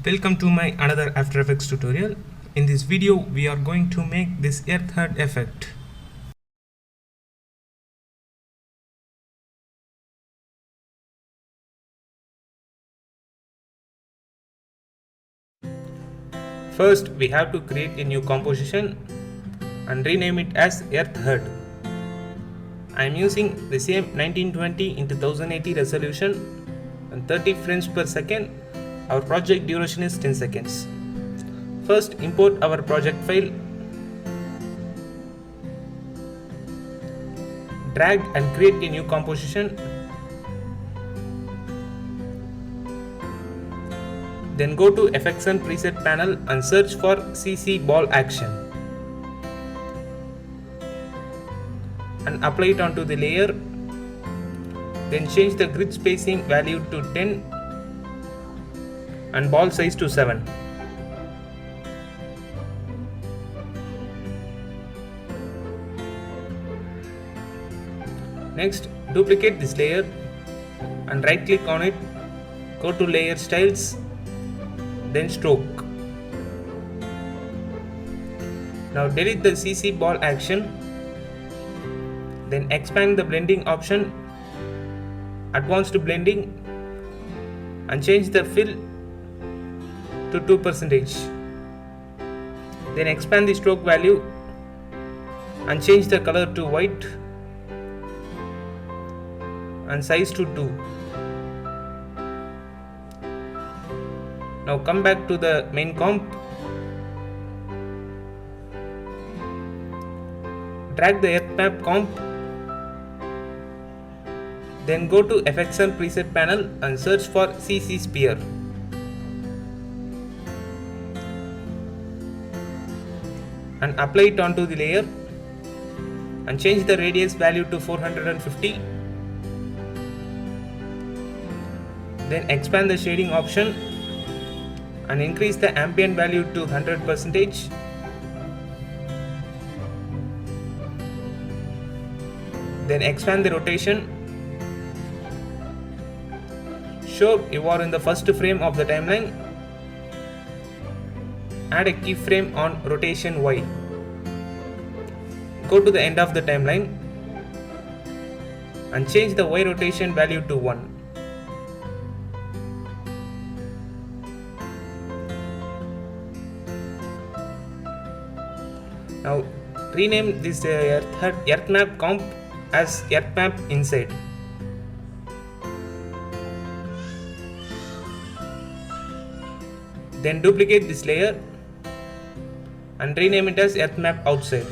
Welcome to my another After Effects tutorial. In this video we are going to make this earth hut effect. First we have to create a new composition and rename it as earth hut. I am using the same 1920 into 1080 resolution and 30 frames per second. Our project duration is 10 seconds. First import our project file, drag and create a new composition, then go to Effects and Preset panel and search for CC Ball Action and apply it onto the layer. Then change the grid spacing value to 10 and ball size to 7. Next, duplicate this layer and right click on it, go to layer styles, then stroke. Now delete the CC ball action, then expand the blending option, advanced blending, and change the fill to 2%. Then expand the stroke value and change the color to white and size to 2. Now come back to the main comp, drag the earth map comp, then go to Effects and Preset panel and search for CC Sphere. And apply it onto the layer and change the radius value to 450. Then expand the shading option and increase the ambient value to 100%. Then expand the rotation. Show you are in the first frame of the timeline. Add a keyframe on rotation Y. Go to the end of the timeline and change the Y rotation value to 1. Now rename this earth map comp as earth map inside. Then duplicate this layer and rename it as earth map outside.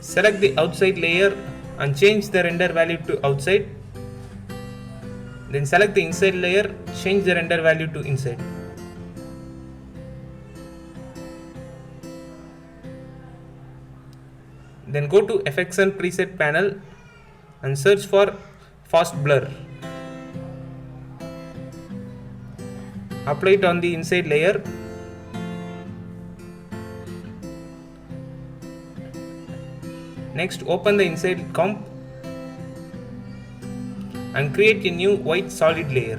Select the outside layer and change the render value to outside. Then select the inside layer, change the render value to inside. Then go to Effects and Preset panel and search for Fast Blur. Apply it on the inside layer. Next, open the inside comp and create a new white solid layer.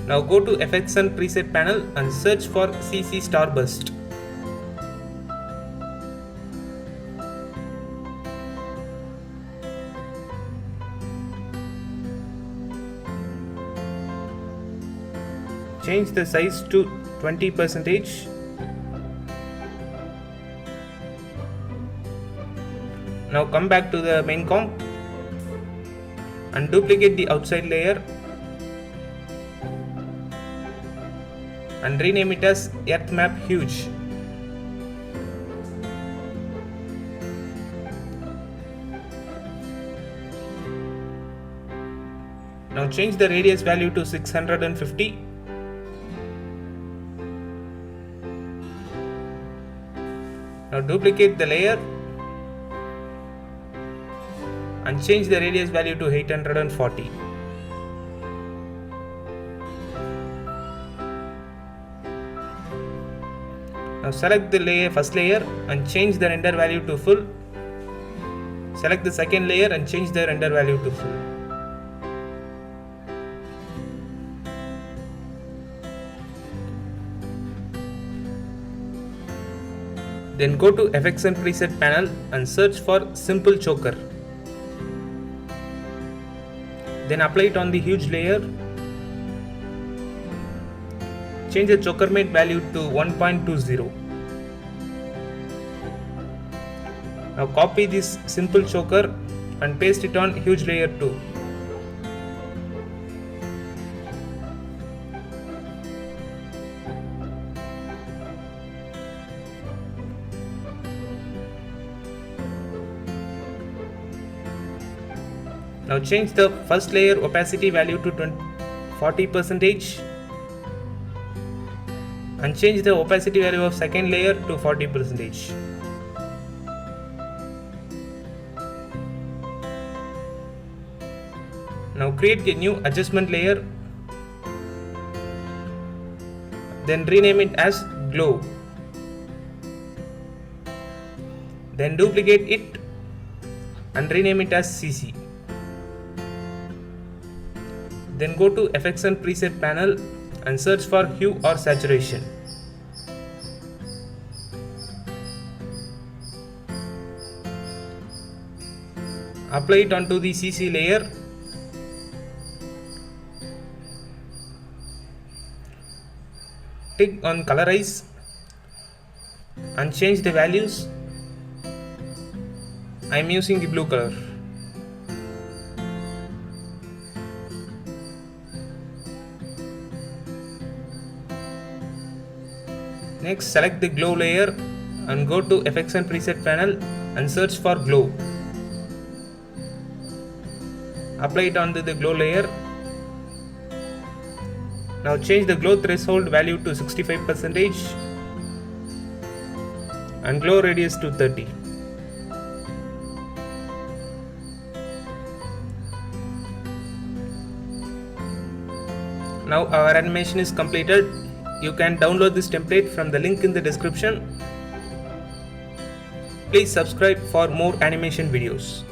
Now go to Effects and Preset panel and search for CC Starburst. Change the size to 20%. Now come back to the main comp and duplicate the outside layer and rename it as earth map huge. Now change the radius value to 650. Now duplicate the layer and change the radius value to 840. Now select the first layer and change the render value to full. Select the second layer and change the render value to full. Then go to Effects and Preset panel and search for Simple Choker. Then apply it on the huge layer. Change the choker mate value to 1.20. Now copy this simple choker and paste it on huge layer 2. Now change the first layer opacity value to 40% and change the opacity value of second layer to 40%. Now create a new adjustment layer, then rename it as Glow. Then duplicate it and rename it as CC. Then go to Effects and Preset panel and search for Hue or Saturation. Apply it onto the CC layer. Tick on Colorize and change the values. I am using the blue color. Next, select the glow layer and go to Effects and Preset panel and search for Glow. Apply it onto the glow layer. Now change the glow threshold value to 65% and glow radius to 30. Now our animation is completed. You can download this template from the link in the description. Please subscribe for more animation videos.